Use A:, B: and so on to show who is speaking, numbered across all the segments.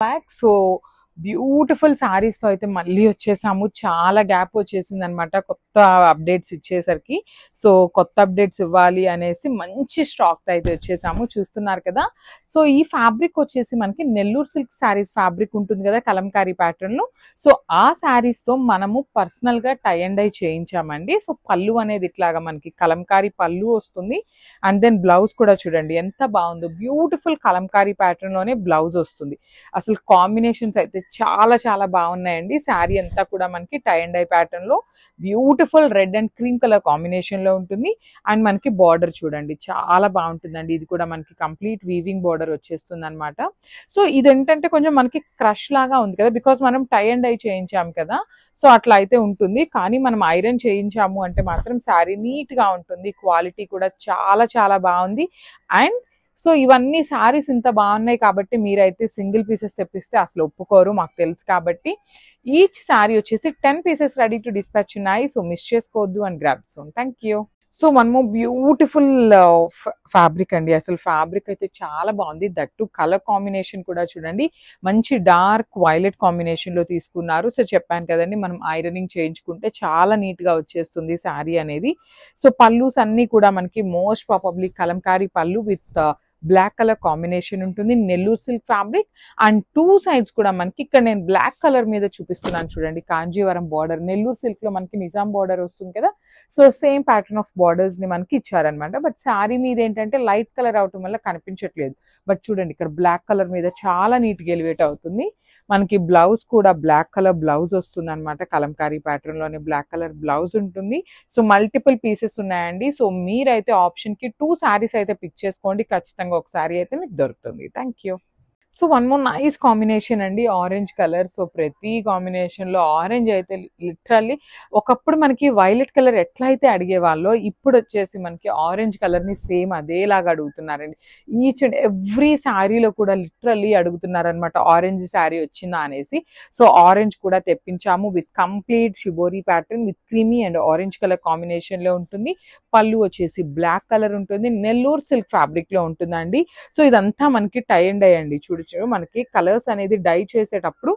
A: Back. So beautiful saris తో అయితే మళ్ళీ వచ్చేసాము. చాలా గ్యాప్ వచ్చేసింది అనమాట కొత్త అప్డేట్స్ ఇచ్చేసరికి. సో కొత్త అప్డేట్స్ ఇవ్వాలి అనేసి మంచి స్టాక్ తో అయితే వచ్చేసాము, చూస్తున్నారు కదా. సో ఈ ఫ్యాబ్రిక్ వచ్చేసి మనకి నెల్లూరు సిల్క్ శారీస్ ఫ్యాబ్రిక్ ఉంటుంది కదా, కలంకారీ ప్యాటర్న్ లో. సో ఆ శారీస్ తో మనము పర్సనల్ గా టై అండ్ డై చేయించామండి. సో పళ్ళు అనేది ఇట్లాగా మనకి కలంకారీ పళ్ళు వస్తుంది. అండ్ దెన్ బ్లౌజ్ కూడా చూడండి ఎంత బాగుందో, బ్యూటిఫుల్ కలంకారీ ప్యాటర్న్ లోనే బ్లౌజ్ వస్తుంది. అసలు కాంబినేషన్స్ అయితే చాలా చాలా బాగున్నాయండి. శారీ అంతా కూడా మనకి టై అండ్ డై ప్యాటర్న్ లో beautiful red and cream colour combination లో ఉంటుంది. అండ్ మనకి బార్డర్ చూడండి చాలా బాగుంటుందండి. ఇది కూడా మనకి కంప్లీట్ వీవింగ్ బార్డర్ వచ్చేస్తుంది అనమాట. సో ఇది ఏంటంటే కొంచెం మనకి క్రష్ లాగా ఉంది కదా, బికాస్ మనం టై అండ్ డై చేయించాం కదా. సో అట్లా అయితే ఉంటుంది. కానీ మనం ఐరన్ చేయించాము అంటే మాత్రం శారీ నీట్ గా ఉంటుంది. క్వాలిటీ కూడా చాలా చాలా బాగుంది. అండ్ సో ఇవన్నీ శారీస్ ఇంత బాగున్నాయి కాబట్టి మీరైతే సింగిల్ పీసెస్ తెప్పిస్తే అసలు ఒప్పుకోరు, మాకు తెలుసు కాబట్టి. ఈచ్ శారీ వచ్చేసి 10 పీసెస్ రెడీ టు డిస్పాచ్ ఉన్నాయి. సో మిస్ చేసుకోవద్దు and grab soon. Thank you. So one more beautiful fabric అండి. అసలు ఫ్యాబ్రిక్ అయితే చాలా బాగుంది. దట్టు కలర్ కాంబినేషన్ కూడా చూడండి, మంచి డార్క్ వైలెట్ కాంబినేషన్ లో తీసుకున్నారు. సో చెప్పాను కదండి, మనం ఐరనింగ్ చేయించుకుంటే చాలా నీట్ గా వచ్చేస్తుంది శారీ అనేది. సో పల్లూస్ అన్ని కూడా మనకి మోస్ట్ ప్రాబబ్లీ కలంకారీ పళ్ళు విత్ బ్లాక్ కలర్ కాంబినేషన్ ఉంటుంది. Nellore silk fabric. And two sides కూడా మనకి ఇక్కడ నేను బ్లాక్ కలర్ మీద చూపిస్తున్నాను చూడండి, కాంజీవరం బార్డర్. నెల్లూరు సిల్క్ లో మనకి నిజాం బార్డర్ వస్తుంది కదా, so same pattern of borders ని మనకి ఇచ్చారనమాట. బట్ శారీ మీద ఏంటంటే లైట్ కలర్ అవటం వల్ల కనిపించట్లేదు. బట్ చూడండి ఇక్కడ బ్లాక్ కలర్ మీద చాలా నీట్ గా ఎలివేట్ అవుతుంది. మనకి బ్లౌజ్ కూడా బ్లాక్ కలర్ బ్లౌజ్ వస్తుంది అనమాట. కలంకారీ ప్యాటర్న్ లోనే బ్లాక్ కలర్ బ్లౌజ్ ఉంటుంది. సో మల్టిపుల్ పీసెస్ ఉన్నాయండి. సో మీరైతే ఆప్షన్ కి 2 శారీస్ అయితే పిక్ చేసుకోండి, ఖచ్చితంగా ఒక శారీ అయితే మీకు దొరుకుతుంది. Thank you. So one more nice combination అండి, ఆరెంజ్ కలర్. సో ప్రతి కాంబినేషన్ లో ఆరెంజ్ అయితే లిటరల్లీ ఒకప్పుడు మనకి వైలెట్ కలర్ ఎట్లా అయితే అడిగేవాళ్ళో ఇప్పుడు వచ్చేసి మనకి ఆరెంజ్ కలర్ ని సేమ్ అదేలాగా అడుగుతున్నారండి. ఈచ్ అండ్ ఎవ్రీ శారీలో కూడా లిటరల్లీ అడుగుతున్నారనమాట, ఆరెంజ్ శారీ వచ్చిందా అనేసి. సో ఆరెంజ్ కూడా తెప్పించాము with complete shibori pattern with creamy and orange colour combination లో ఉంటుంది. పళ్ళు వచ్చేసి బ్లాక్ కలర్ ఉంటుంది, నెల్లూరు సిల్క్ ఫ్యాబ్రిక్ లో ఉంటుందండి. సో ఇదంతా మనకి టై అండ్ డై అండి. చూడొచ్చు మనకి కలర్స్ అనేది డై చేసేటప్పుడు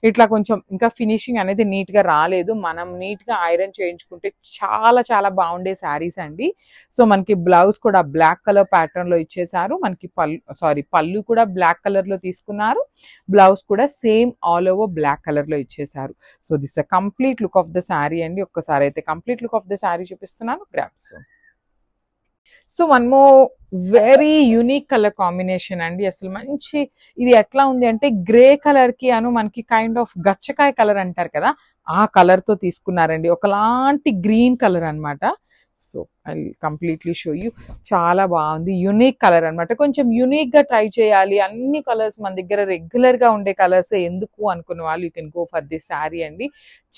A: ఇట్లా కొంచెం ఇంకా ఫినిషింగ్ అనేది నీట్ గా రాలేదు. మనం నీట్ గా ఐరన్ చేయించుకుంటే చాలా చాలా బాగుండే శారీస్ అండి. సో మనకి బ్లౌజ్ కూడా బ్లాక్ కలర్ ప్యాటర్న్ లో ఇచ్చేసారు. మనకి పళ్ళు కూడా బ్లాక్ కలర్ లో తీసుకున్నారు. బ్లౌజ్ కూడా same all over black colour లో ఇచ్చేసారు. So this a complete look of the sari అండి. ఒక్కసారి అయితే complete look of the sari చూపిస్తున్నాను, గ్రాబ్స్. So one more very unique colour combination అండి. అసలు మంచి ఇది ఎట్లా ఉంది అంటే గ్రే కలర్ కి మనకి కైండ్ ఆఫ్ గచ్చకాయ కలర్ అంటారు కదా, ఆ కలర్ తో తీసుకున్నారండి. ఒకలాంటి గ్రీన్ కలర్ అన్నమాట. So I completely show you. చాలా బాగుంది, యూనిక్ కలర్ అన్నమాట. కొంచెం యూనిక్ గా ట్రై చేయాలి, అన్ని కలర్స్ మన దగ్గర రెగ్యులర్ గా ఉండే కలర్స్ ఎందుకు అనుకున్న వాళ్ళు you can go for this sari అండి.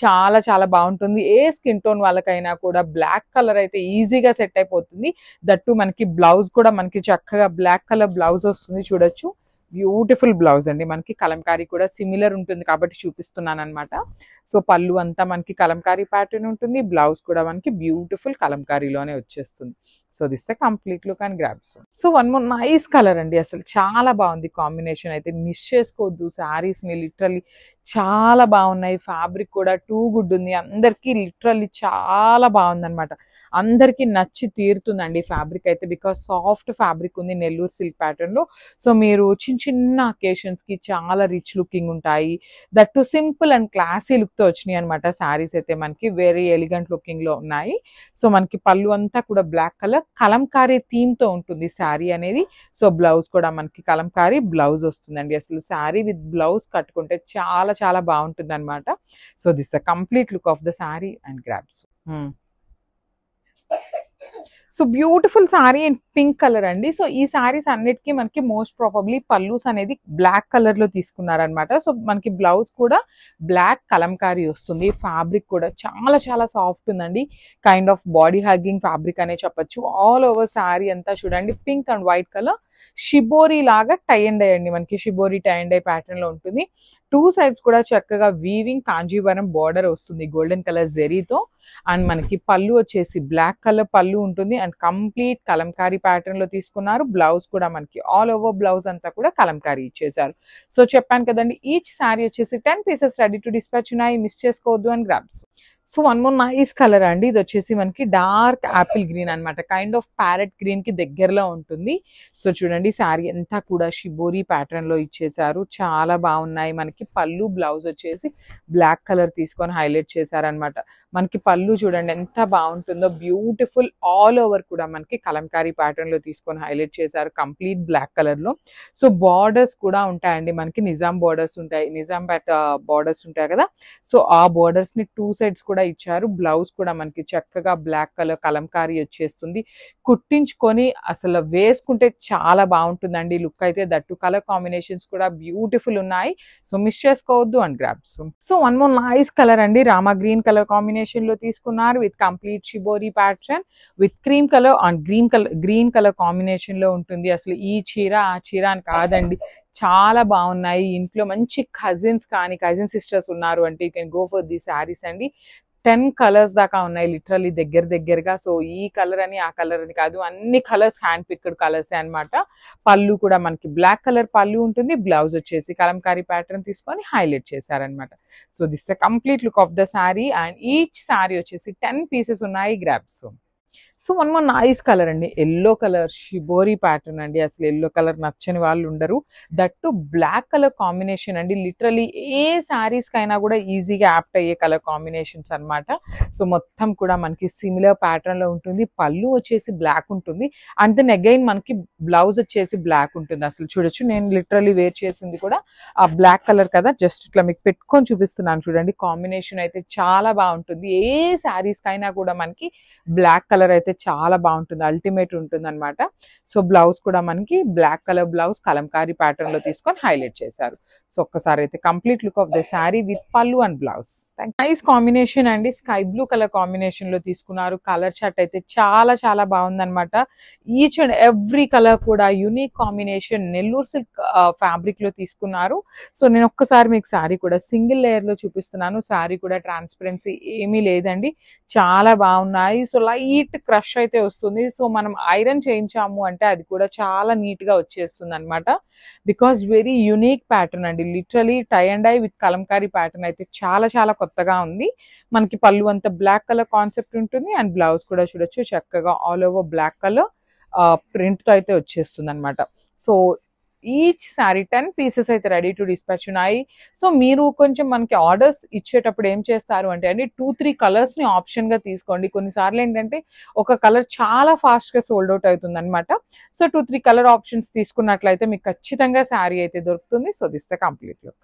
A: చాలా చాలా బాగుంటుంది. ఏ స్కిన్ టోన్ వాళ్ళకైనా కూడా బ్లాక్ కలర్ అయితే ఈజీగా సెట్ అయిపోతుంది. దట్టు మనకి బ్లౌజ్ కూడా మనకి చక్కగా బ్లాక్ కలర్ బ్లౌజ్ వస్తుంది, చూడొచ్చు. బ్యూటిఫుల్ బ్లౌజ్ అండి. మనకి కలంకారీ కూడా సిమిలర్ ఉంటుంది కాబట్టి చూపిస్తున్నాను అనమాట. సో పళ్ళు అంతా మనకి కలంకారీ ప్యాటర్న్ ఉంటుంది, బ్లౌజ్ కూడా మనకి బ్యూటిఫుల్ కలంకారీలోనే వచ్చేస్తుంది. So this the complete look and grabs. So one more nice colour అండి. అసలు చాలా బాగుంది కాంబినేషన్, అయితే మిస్ చేసుకోవద్దు శారీస్ ని. లిటరల్లీ చాలా బాగున్నాయి. ఫ్యాబ్రిక్ కూడా టూ గుడ్ ఉంది. అందరికీ లిటరల్లీ చాలా బాగుంది అనమాట. అందరికీ నచ్చి తీరుతుందండి ఫ్యాబ్రిక్ అయితే, బికాస్ సాఫ్ట్ ఫ్యాబ్రిక్ ఉంది నెల్లూరు సిల్క్ ప్యాటర్న్ లో. సో మీరు చిన్న చిన్న అకేషన్స్ కి చాలా రిచ్ లుకింగ్ ఉంటాయి. That simple and classy look తో వచ్చినాయి అనమాట శారీస్ అయితే. మనకి వెరీ ఎలిగెంట్ లుకింగ్ లో ఉన్నాయి. సో మనకి పళ్ళు అంతా కూడా బ్లాక్ కలర్ కలంకారీ థీమ్ తో ఉంటుంది శారీ అనేది. సో బ్లౌజ్ కూడా మనకి కలంకారీ బ్లౌజ్ వస్తుందండి. అసలు శారీ విత్ బ్లౌజ్ కట్టుకుంటే చాలా చాలా బాగుంటుంది అనమాట. So this the complete look of the sari and grabs. So beautiful sari and pink colour అండి. సో ఈ శారీస్ అన్నిటికీ మనకి మోస్ట్ ప్రాబబ్లీ పల్లూస్ అనేది బ్లాక్ కలర్ లో తీసుకున్నారనమాట. సో మనకి బ్లౌజ్ కూడా బ్లాక్ కలంకారీ వస్తుంది. ఫ్యాబ్రిక్ కూడా చాలా చాలా సాఫ్ట్ ఉందండి, kind of body hugging fabric అనే చెప్పొచ్చు. ఆల్ ఓవర్ శారీ అంతా చూడండి pink and white colour shibori లాగా టై అండ్ డై అండి, మనకి shibori tie and dye pattern లో ఉంటుంది. టూ సైడ్స్ కూడా చక్కగా వీవింగ్ కాంజీవరం బార్డర్ వస్తుంది గోల్డెన్ కలర్ జెరీతో. అండ్ మనకి పళ్ళు వచ్చేసి బ్లాక్ కలర్ పళ్ళు ఉంటుంది అండ్ కంప్లీట్ కలంకారీ ప్యాటర్న్ లో తీసుకున్నారు. బ్లౌజ్ కూడా మనకి ఆల్ ఓవర్ బ్లౌజ్ అంతా కూడా కలంకారీ ఇచ్చేసారు. సో చెప్పాను కదండి, ఈచ్ శారీ వచ్చేసి 10 పీసెస్ రెడీ టు డిస్పాచ్ ఉన్నాయి, మిస్ చేసుకోవద్దు అని grabs. So one more nice colour అండి, ఇది వచ్చేసి మనకి డార్క్ యాపిల్ గ్రీన్ అనమాట, కైండ్ ఆఫ్ ప్యారెట్ గ్రీన్ కి దగ్గరలో ఉంటుంది. సో చూడండి శారీ అంతా కూడా షిబోరి ప్యాటర్న్ లో ఇచ్చేసారు, చాలా బాగున్నాయి. మనకి పళ్ళు బ్లౌజ్ వచ్చేసి బ్లాక్ కలర్ తీసుకొని హైలైట్ చేశారనమాట. మనకి పళ్ళు చూడండి ఎంత బాగుంటుందో, బ్యూటిఫుల్ ఆల్ ఓవర్ కూడా మనకి కలంకారీ ప్యాటర్న్ లో తీసుకొని హైలైట్ చేశారు కంప్లీట్ బ్లాక్ కలర్ లో. సో బార్డర్స్ కూడా ఉంటాయండి, మనకి నిజాం బార్డర్స్ ఉంటాయి, నిజాం బార్డర్స్ ఉంటాయి కదా. సో ఆ బార్డర్స్ ని టూ సైడ్స్ కూడా ఇచ్చారు. బ్లౌజ్ కూడా మనకి చక్కగా బ్లాక్ కలర్ కలంకారీ వచ్చేస్తుంది. కుట్టించుకొని అసలు వేసుకుంటే చాలా బాగుంటుందండి లుక్ అయితే. దట్టు కలర్ కాంబినేషన్స్ కూడా బ్యూటిఫుల్ ఉన్నాయి, సో మిస్ చేసుకోవద్దు and grabs. So one more nice colour అండి, రామా గ్రీన్ కలర్ కాంబినేషన్ లో తీసుకున్నారు with complete shibori pattern with cream colour and green colour combination లో ఉంటుంది. అసలు ఈ చీర ఆ చీర అని కాదండి, చాలా బాగున్నాయి. ఇంట్లో మంచి కజిన్స్ కానీ కజిన్ సిస్టర్స్ ఉన్నారు అంటే you can go for the saris అండి. 10 కలర్స్ దాకా ఉన్నాయి లిటరల్లీ దగ్గరగా. సో ఈ కలర్ అని ఆ కలర్ అని కాదు, అన్ని కలర్స్ హ్యాండ్ పిక్డ్ కలర్స్ అనమాట. పళ్ళు కూడా మనకి బ్లాక్ కలర్ పళ్ళు ఉంటుంది, బ్లౌజ్ వచ్చేసి కలంకారీ ప్యాటర్న్ తీసుకొని హైలైట్ చేశారనమాట. So this complete look of the sari and each sari వచ్చేసి 10 పీసెస్ ఉన్నాయి, grabs. So one more nice colour అండి, ఎల్లో కలర్ షిబోరి ప్యాటర్న్ అండి. అసలు ఎల్లో కలర్ నచ్చని వాళ్ళు ఉండరు, దట్టు బ్లాక్ కలర్ కాంబినేషన్ అండి. లిటరలీ ఏ శారీస్ కైనా కూడా ఈజీగా యాప్ట్ అయ్యే కలర్ కాంబినేషన్స్ అనమాట. సో మొత్తం కూడా మనకి సిమిలర్ ప్యాటర్న్ లో ఉంటుంది. పళ్ళు వచ్చేసి బ్లాక్ ఉంటుంది అండ్ దెన్ అగైన్ మనకి బ్లౌజ్ వచ్చేసి బ్లాక్ ఉంటుంది. అసలు చూడొచ్చు, నేను లిటరలీ వేర్ చేసింది కూడా ఆ బ్లాక్ కలర్ కదా, జస్ట్ ఇట్లా మీకు పెట్టుకొని చూపిస్తున్నాను చూడండి. కాంబినేషన్ అయితే చాలా బాగుంటుంది. ఏ శారీస్ కైనా కూడా మనకి బ్లాక్ కలర్ అయితే చాలా బాగుంటుంది, అల్టిమేట్ ఉంటుంది అనమాట. సో బ్లౌజ్ కూడా మనకి black colour blouse Kalamkari pattern లో తీసుకొని హైలైట్ చేశారు. సో ఒక్కసారి అయితే complete look of the sari with పళ్ళు అండ్ బ్లౌజ్. నైస్ కాంబినేషన్ అండి, స్కై బ్లూ కలర్ కాంబినేషన్ లో తీసుకున్నారు. కలర్ చార్ట్ అయితే చాలా బాగుందన్నమాట. ఈచ్ అండ్ ఎవ్రీ కలర్ కూడా unique combination, Nellore silk fabric లో తీసుకున్నారు. సో నేను ఒక్కసారి మీకు శారీ కూడా సింగిల్ లేయర్ లో చూపిస్తున్నాను. శారీ కూడా ట్రాన్స్పరెన్సీ ఏమీ లేదండి, చాలా బాగున్నాయి. సో లైట్ క్రష్ అయితే వస్తుంది. సో మనం ఐరన్ చేయించాము అంటే అది కూడా చాలా నీట్ గా వచ్చేస్తుంది అనమాట. బికాస్ వెరీ యూనిక్ ప్యాటర్న్ అండి, literally tie and dye with Kalamkari pattern అయితే చాలా కొత్తగా ఉంది. మనకి పళ్ళు అంతా బ్లాక్ కలర్ కాన్సెప్ట్ ఉంటుంది అండ్ బ్లౌజ్ కూడా చూడొచ్చు చక్కగా all over black colour print తో అయితే వచ్చేస్తుంది అనమాట. సో ఈచ్ శారీ 10 పీసెస్ అయితే రెడీ టు డిస్పాచ్ ఉన్నాయి. సో మీరు కొంచెం మనకి ఆర్డర్స్ ఇచ్చేటప్పుడు ఏం చేస్తారు అంటే అండి 2-3 కలర్స్ ని ఆప్షన్ గా తీసుకోండి. కొన్నిసార్లు ఏంటంటే ఒక కలర్ చాలా ఫాస్ట్ గా సోల్డ్ అవుట్ అవుతుంది అనమాట. సో 2-3 కలర్ ఆప్షన్స్ తీసుకున్నట్లయితే మీకు ఖచ్చితంగా శారీ అయితే దొరుకుతుంది. So this the complete look.